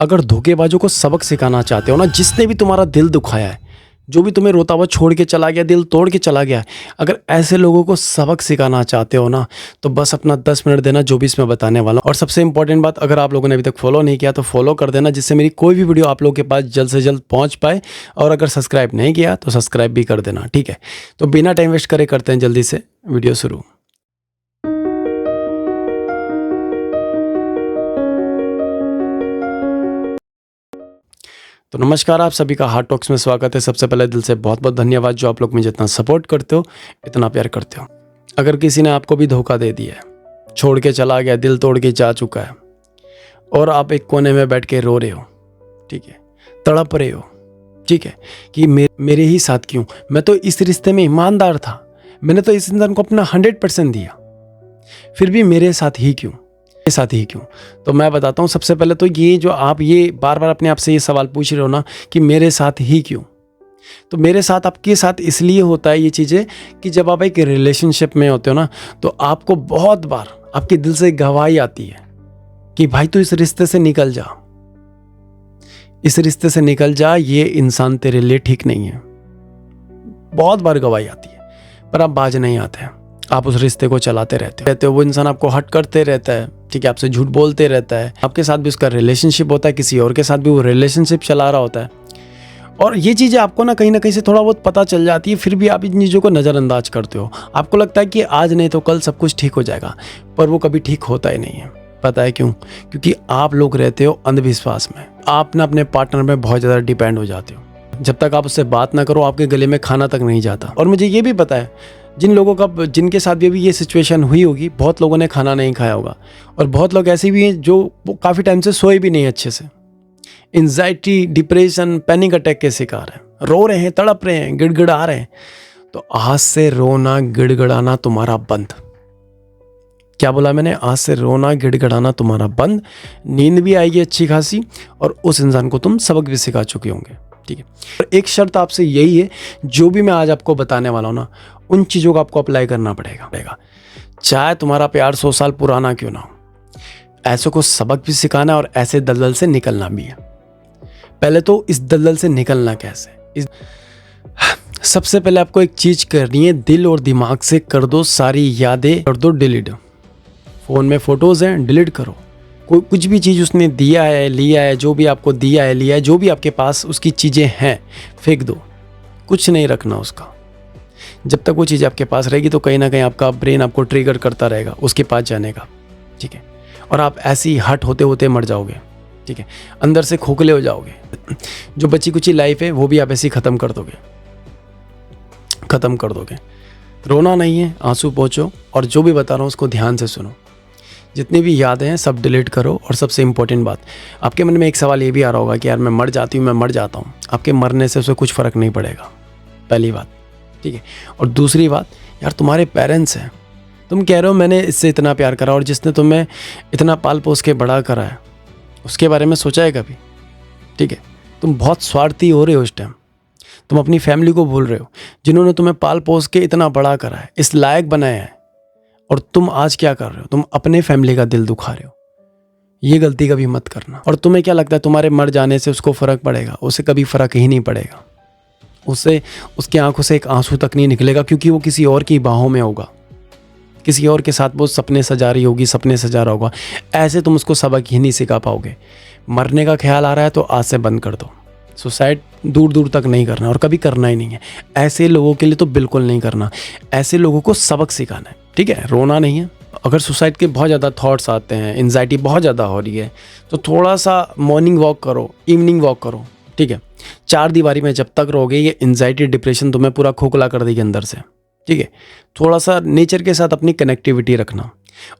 अगर धोखेबाजों को सबक सिखाना चाहते हो ना, जिसने भी तुम्हारा दिल दुखाया है, जो भी तुम्हें रोता हुआ छोड़ के चला गया, दिल तोड़ के चला गया, अगर ऐसे लोगों को सबक सिखाना चाहते हो ना, तो बस अपना 10 मिनट देना, जो भी इसमें बताने वाला हूं। और सबसे इंपॉर्टेंट बात, अगर आप लोगों ने अभी तक फॉलो नहीं किया तो फॉलो कर देना, जिससे मेरी कोई भी वीडियो आप लोगों के पास जल्द से जल्द पहुंच पाए। और अगर सब्सक्राइब नहीं किया तो सब्सक्राइब भी कर देना, ठीक है। तो बिना टाइम वेस्ट करे करते हैं जल्दी से वीडियो शुरू। तो नमस्कार, आप सभी का हार्ट टॉक्स में स्वागत है। सबसे पहले दिल से बहुत बहुत धन्यवाद, जो आप लोग मुझे इतना सपोर्ट करते हो, इतना प्यार करते हो। अगर किसी ने आपको भी धोखा दे दिया है, छोड़ के चला गया, दिल तोड़ के जा चुका है, और आप एक कोने में बैठ के रो रहे हो, ठीक है, तड़प रहे हो, ठीक है, कि मेरे ही साथ क्यों, मैं तो इस रिश्ते में ईमानदार था, मैंने तो इस इंसान को अपना 100% दिया, फिर भी मेरे साथ ही क्यों, तो मैं बताता हूँ। सबसे पहले तो ये जो आप ये बार बार अपने आप से ये सवाल पूछ रहे हो ना कि मेरे साथ ही क्यों, तो मेरे साथ आपके साथ इसलिए होता है ये चीज़ें कि जब आप एक रिलेशनशिप में होते हो ना, तो आपको बहुत बार आपके दिल से गवाही आती है कि भाई तू इस रिश्ते से निकल जा, इस रिश्ते से निकल जा, ये इंसान तेरे लिए ठीक नहीं है। बहुत बार गवाही आती है, पर आप बाज नहीं आते हैं, आप उस रिश्ते को चलाते रहते हो। वो इंसान आपको हर्ट करते रहता है, ठीक है, आपसे झूठ बोलते रहता है, आपके साथ भी उसका रिलेशनशिप होता है, किसी और के साथ भी वो रिलेशनशिप चला रहा होता है, और ये चीज़ें आपको ना कहीं से थोड़ा बहुत पता चल जाती है, फिर भी आप इन चीज़ों को नज़रअंदाज करते हो। आपको लगता है कि आज नहीं तो कल सब कुछ ठीक हो जाएगा, पर वो कभी ठीक होता ही नहीं है। पता है क्यों? क्योंकि आप लोग रहते हो अंधविश्वास में, आप ना अपने पार्टनर में बहुत ज़्यादा डिपेंड हो जाते हो। जब तक आप उससे बात ना करो, आपके गले में खाना तक नहीं जाता। और मुझे ये भी पता है, जिन लोगों का, जिनके साथ भी ये सिचुएशन हुई होगी, बहुत लोगों ने खाना नहीं खाया होगा, और बहुत लोग ऐसे भी हैं जो काफ़ी टाइम से सोए भी नहीं अच्छे से, एंजाइटी, डिप्रेशन, पैनिक अटैक के शिकार हैं, रो रहे हैं, तड़प रहे हैं, गिड़गिड़ा रहे हैं। तो आज से रोना गिड़गिड़ाना तुम्हारा बंद। क्या बोला मैंने? आज से रोना गिड़गिड़ाना तुम्हारा बंद। नींद भी आएगी अच्छी खासी, और उस इंसान को तुम सबक भी सिखा चुके होंगे, ठीक है। और एक शर्त आपसे यही है, जो भी मैं आज आपको बताने वाला हूँ ना, उन चीज़ों को आपको अप्लाई करना पड़ेगा, चाहे तुम्हारा प्यार 100 साल पुराना क्यों ना हो। ऐसे को सबक भी सिखाना है, और ऐसे दलदल से निकलना भी है। पहले तो इस दलदल से निकलना कैसे, सबसे पहले आपको एक चीज़ करनी है, दिल और दिमाग से कर दो सारी यादें, कर दो डिलीट। फ़ोन में फ़ोटोज़ हैं, डिलीट करो। कोई कुछ भी चीज़ उसने दिया है, लिया है, जो भी आपको दिया है, लिया है, जो भी आपके पास उसकी चीज़ें हैं, फेंक दो, कुछ नहीं रखना उसका। जब तक वो चीज़ आपके पास रहेगी तो कहीं ना कहीं आपका ब्रेन आपको ट्रिगर करता रहेगा उसके पास जाने का, ठीक है, और आप ऐसे ही हट होते होते मर जाओगे, ठीक है, अंदर से खोखले हो जाओगे। जो बची कुची लाइफ है वो भी आप ऐसे ही ख़त्म कर दोगे। रोना नहीं है, आंसू पोंछो, और जो भी बता रहा हूँ उसको ध्यान से सुनो। जितनी भी यादें हैं सब डिलीट करो। और सबसे इंपॉर्टेंट बात, आपके मन में एक सवाल ये भी आ रहा होगा कि यार मैं मर जाता हूँ। आपके मरने से उसे कुछ फ़र्क नहीं पड़ेगा, पहली बात, ठीक है। और दूसरी बात, यार तुम्हारे पेरेंट्स हैं, तुम कह रहे हो मैंने इससे इतना प्यार करा, और जिसने तुम्हें इतना पाल पोस के बड़ा करा है उसके बारे में सोचा है कभी? ठीक है, तुम बहुत स्वार्थी हो रहे हो इस टाइम, तुम अपनी फैमिली को भूल रहे हो, जिन्होंने तुम्हें पाल पोस के इतना बड़ा करा है, इस लायक बनाया है, और तुम आज क्या कर रहे हो? तुम अपने फैमिली का दिल दुखा रहे हो। ये गलती कभी मत करना। और तुम्हें क्या लगता है तुम्हारे मर जाने से उसको फ़र्क पड़ेगा? उसे कभी फ़र्क ही नहीं पड़ेगा। उससे, उसकी आंखों से एक आंसू तक नहीं निकलेगा, क्योंकि वो किसी और की बाहों में होगा, किसी और के साथ वो सपने सजा रही होगी, सपने सजा रहा होगा। ऐसे तुम उसको सबक ही नहीं सिखा पाओगे। मरने का ख्याल आ रहा है तो आज से बंद कर दो। सुसाइड दूर दूर तक नहीं करना, और कभी करना ही नहीं है। ऐसे लोगों के लिए तो बिल्कुल नहीं करना। ऐसे लोगों को सबक सिखाना है, ठीक है, रोना नहीं है। अगर सुसाइड के बहुत ज़्यादा थॉट्स आते हैं, एंजाइटी बहुत ज़्यादा हो रही है, तो थोड़ा सा मॉर्निंग वॉक करो, इवनिंग वॉक करो, ठीक है। 4 दीवारी में जब तक रहोगे, ये एंजाइटी, डिप्रेशन तुम्हें पूरा खोखला कर देगी अंदर से, ठीक है। थोड़ा सा नेचर के साथ अपनी कनेक्टिविटी रखना,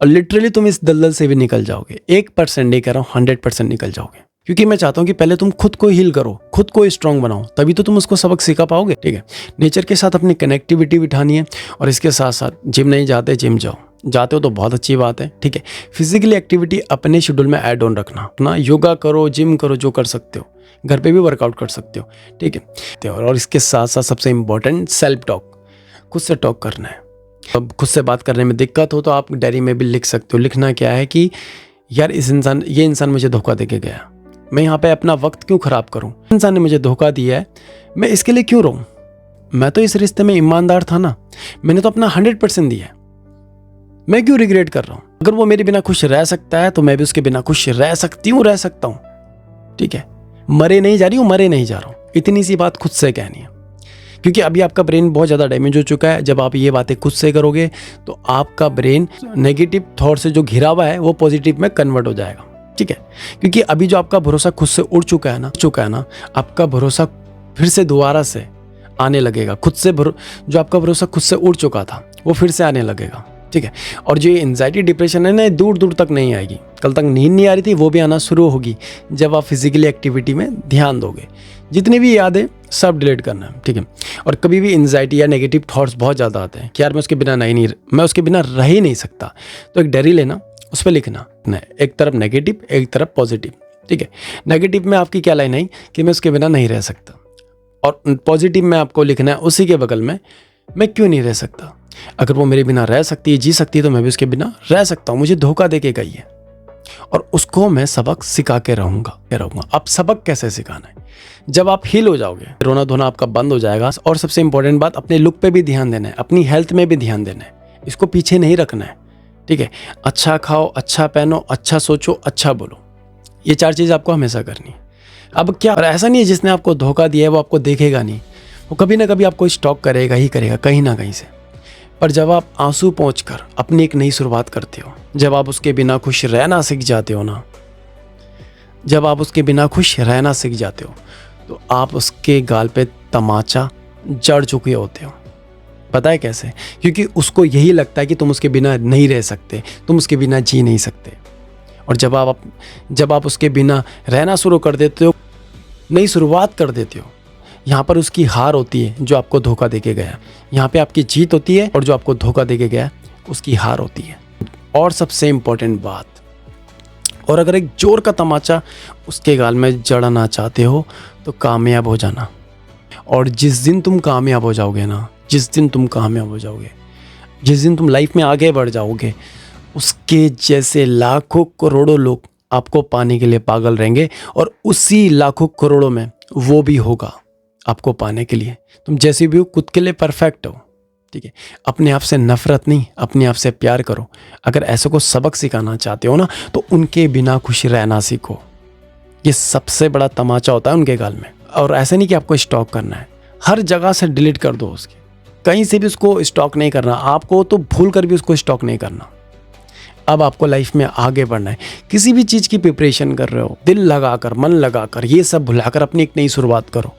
और लिटरली तुम इस दलदल से भी निकल जाओगे। 1% नहीं कह रहा हूँ, 100% निकल जाओगे। क्योंकि मैं चाहता हूँ कि पहले तुम खुद को हील करो, खुद को स्ट्रांग बनाओ, तभी तो तुम उसको सबक सिखा पाओगे, ठीक है। नेचर के साथ अपनी कनेक्टिविटी बिठानी है, और इसके साथ साथ जिम नहीं जाते, जिम जाओ। जाते हो तो बहुत अच्छी बात है, ठीक है। फिजिकली एक्टिविटी अपने शेड्यूल में ऐड ऑन रखना, अपना योगा करो, जिम करो, जो कर सकते हो, घर पे भी वर्कआउट कर सकते हो, ठीक है। और इसके साथ साथ सबसे इम्पोर्टेंट, सेल्फ टॉक, खुद से टॉक करना है। अब खुद से बात करने में दिक्कत हो तो आप डायरी में भी लिख सकते हो। लिखना क्या है कि यार ये इंसान मुझे धोखा दे के गया, मैं यहाँ पे अपना वक्त क्यों ख़राब करूँ? इंसान ने मुझे धोखा दिया है, मैं इसके लिए क्यों रहूँ? मैं तो इस रिश्ते में ईमानदार था ना, मैंने तो अपना 100% दिया है, मैं क्यों रिग्रेट कर रहा हूँ? अगर वो मेरे बिना खुश रह सकता है तो मैं भी उसके बिना खुश रह सकती हूँ, रह सकता हूँ। ठीक है, मरे नहीं जा रही हूँ, मरे नहीं जा रहा हूँ, इतनी सी बात खुद से कहनी है। क्योंकि अभी आपका ब्रेन बहुत ज़्यादा डैमेज हो चुका है। जब आप ये बातें खुद से करोगे तो आपका ब्रेन नेगेटिव थॉट से जो घिरा हुआ है वो पॉजिटिव में कन्वर्ट हो जाएगा। ठीक है, क्योंकि अभी जो आपका भरोसा खुद से उड़ चुका है ना, आपका भरोसा फिर से दोबारा से आने लगेगा। जो आपका भरोसा खुद से उड़ चुका था वो फिर से आने लगेगा। ठीक है, और जो ये एंजाइटी डिप्रेशन है ना, दूर दूर तक नहीं आएगी। कल तक नींद नहीं आ रही थी, वो भी आना शुरू होगी जब आप फिजिकली एक्टिविटी में ध्यान दोगे। जितनी भी यादें सब डिलीट करना है। ठीक है, और कभी भी एंजाइटी या नेगेटिव थॉट्स बहुत ज़्यादा आते हैं कि यार मैं उसके बिना रह ही नहीं सकता, तो एक डायरी लेना, उस पर लिखना, एक तरफ नेगेटिव एक तरफ पॉजिटिव। ठीक है, नेगेटिव में आपकी क्या लाइन आई कि मैं उसके बिना नहीं रह सकता, और पॉजिटिव में आपको लिखना है उसी के बगल में मैं क्यों नहीं रह सकता। अगर वो मेरे बिना रह सकती है, जी सकती है, तो मैं भी उसके बिना रह सकता हूँ। मुझे धोखा दे के गई है और उसको मैं सबक सिखा के रहूँगा। अब सबक कैसे सिखाना है? जब आप हील हो जाओगे, रोना धोना आपका बंद हो जाएगा। और सबसे इंपॉर्टेंट बात, अपने लुक पे भी ध्यान देना है, अपनी हेल्थ में भी ध्यान देना है, इसको पीछे नहीं रखना है। ठीक है, अच्छा खाओ, अच्छा पहनो, अच्छा सोचो, अच्छा बोलो, ये 4 चीज़ आपको हमेशा करनी है। अब क्या, और ऐसा नहीं है जिसने आपको धोखा दिया है वो आपको देखेगा नहीं, वो कभी ना कभी आपको स्टॉक करेगा ही करेगा कहीं ना कहीं से। पर जब आप आंसू पोंछकर अपनी एक नई शुरुआत करते हो, जब आप उसके बिना खुश रहना सीख जाते हो ना, जब आप उसके बिना खुश रहना सीख जाते हो तो आप उसके गाल पे तमाचा जड़ चुके होते हो। पता है कैसे? क्योंकि उसको यही लगता है कि तुम उसके बिना नहीं रह सकते, तुम उसके बिना जी नहीं सकते। और जब आप उसके बिना रहना शुरू कर देते हो, नई शुरुआत कर देते हो, यहाँ पर उसकी हार होती है जो आपको धोखा देके गया, यहाँ पे आपकी जीत होती है और जो आपको धोखा देके गया उसकी हार होती है। और सबसे इम्पोर्टेंट बात, और अगर एक जोर का तमाचा उसके गाल में जड़ना चाहते हो तो कामयाब हो जाना। और जिस दिन तुम कामयाब हो जाओगे ना, जिस दिन तुम लाइफ में आगे बढ़ जाओगे, उसके जैसे लाखों करोड़ों लोग आपको पाने के लिए पागल रहेंगे, और उसी लाखों करोड़ों में वो भी होगा आपको पाने के लिए। तुम जैसे भी हो, खुद के लिए परफेक्ट हो। ठीक है, अपने आप से नफरत नहीं, अपने आप से प्यार करो। अगर ऐसे को सबक सिखाना चाहते हो ना, तो उनके बिना खुश रहना सीखो। ये सबसे बड़ा तमाचा होता है उनके गाल में। और ऐसे नहीं कि आपको स्टॉक करना है, हर जगह से डिलीट कर दो उसके, कहीं से भी उसको स्टॉक नहीं करना। आपको तो भूल कर भी उसको स्टॉक नहीं करना। अब आपको लाइफ में आगे बढ़ना है। किसी भी चीज़ की प्रिपरेशन कर रहे हो, दिल लगाकर, मन लगाकर, ये सब भुलाकर अपनी एक नई शुरुआत करो।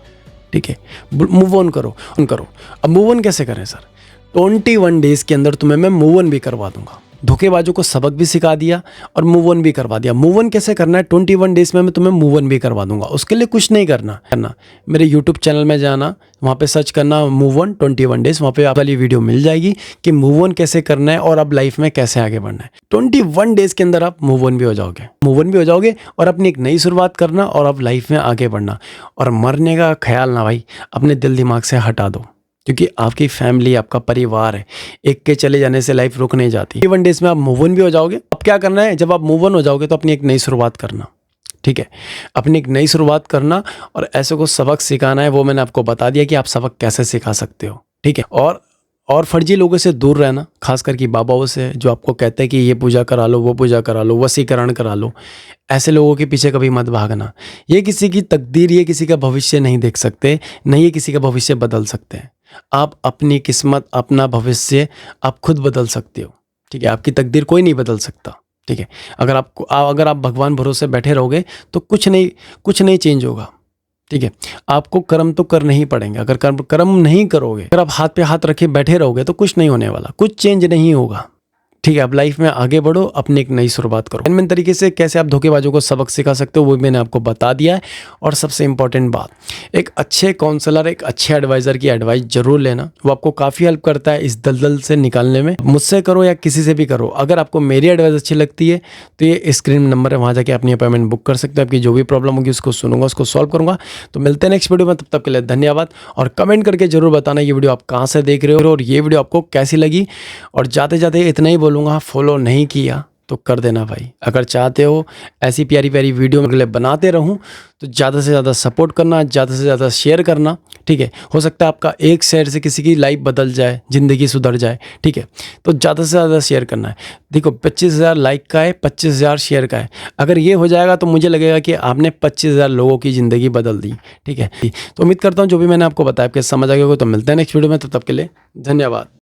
ठीक है, मूव ऑन करो। अब मूव ऑन कैसे करें सर? 21 डेज़ के अंदर तुम्हें मैं मूव ऑन भी करवा दूंगा। धोखेबाजों को सबक भी सिखा दिया और मूव ऑन भी करवा दिया। मूव ऑन कैसे करना है 21 डेज़ में मैं तुम्हें मूव ऑन भी करवा दूंगा। उसके लिए कुछ नहीं करना, मेरे यूट्यूब चैनल में जाना, वहाँ पे सर्च करना मूव ऑन 21 डेज़, वहाँ पे आप वाली वीडियो मिल जाएगी कि मूव ऑन कैसे करना है और अब लाइफ में कैसे आगे बढ़ना है। 21 डेज़ के अंदर आप मूव ऑन भी हो जाओगे और अपनी एक नई शुरुआत करना और अब लाइफ में आगे बढ़ना। और मरने का ख्याल ना भाई अपने दिल दिमाग से हटा दो, क्योंकि आपकी फैमिली, आपका परिवार है। एक के चले जाने से लाइफ रुक नहीं जाती। 21 डेज़ में आप मूव ऑन भी हो जाओगे। अब क्या करना है, जब आप मूव ऑन हो जाओगे तो अपनी एक नई शुरुआत करना। ठीक है, अपनी एक नई शुरुआत करना और ऐसे को सबक सिखाना है। वो मैंने आपको बता दिया कि आप सबक कैसे सिखा सकते हो। ठीक है, और फर्जी लोगों से दूर रहना, खास करके बाबाओं से, जो आपको कहते हैं कि ये पूजा करा लो, वो पूजा करा लो, वशीकरण करा लो। ऐसे लोगों के पीछे कभी मत भागना। ये किसी की तकदीर, ये किसी का भविष्य नहीं देख सकते, नहीं ये किसी का भविष्य बदल सकते हैं। आप अपनी किस्मत, अपना भविष्य आप खुद बदल सकते हो। ठीक है, आपकी तकदीर कोई नहीं बदल सकता। ठीक है, अगर आप भगवान भरोसे बैठे रहोगे तो कुछ नहीं चेंज होगा। ठीक है, आपको कर्म तो करने ही पड़ेंगे। अगर कर्म नहीं करोगे, अगर आप हाथ पे हाथ रखे बैठे रहोगे तो कुछ नहीं होने वाला, कुछ चेंज नहीं होगा। ठीक है, अब लाइफ में आगे बढ़ो, अपनी एक नई शुरुआत करो। मेन तरीके से कैसे आप धोखेबाजों को सबक सिखा सकते हो वो मैंने आपको बता दिया है। और सबसे इंपॉर्टेंट बात, एक अच्छे काउंसलर, एक अच्छे एडवाइज़र की एडवाइस जरूर लेना। वो आपको काफ़ी हेल्प करता है इस दलदल से निकालने में। मुझसे करो या किसी से भी करो। अगर आपको मेरी एडवाइस अच्छी लगती है तो ये स्क्रीन नंबर है, वहाँ जाके अपनी अपॉइंटमेंट बुक कर सकते हो। आपकी जो भी प्रॉब्लम होगी उसको सुनूंगा, उसको सॉल्व करूँगा। तो मिलते हैं नेक्स्ट वीडियो में, तब तक के लिए धन्यवाद। और कमेंट करके जरूर बताना ये वीडियो आप कहाँ से देख रहे हो और ये वीडियो आपको कैसी लगी। और जाते जाते इतना ही बोलूँगा, फॉलो नहीं किया तो कर देना भाई। अगर चाहते हो ऐसी प्यारी प्यारी वीडियो अगले बनाते रहूं तो ज़्यादा से ज़्यादा सपोर्ट करना, ज़्यादा से ज़्यादा शेयर करना, ठीक है। हो सकता है आपका एक शेयर से किसी की लाइफ बदल जाए, ज़िंदगी सुधर जाए, ठीक है। तो ज़्यादा से ज़्यादा शेयर करना है। देखो 25,000 लाइक का है, 25,000 शेयर का है। अगर ये हो जाएगा तो मुझे लगेगा कि आपने 25,000 लोगों की ज़िंदगी बदल दी, ठीक है। तो उम्मीद करता हूँ जो भी मैंने आपको बताया आपके समझ आ गया होगा। तो मिलते हैं नेक्स्ट वीडियो में, तो तब के लिए धन्यवाद।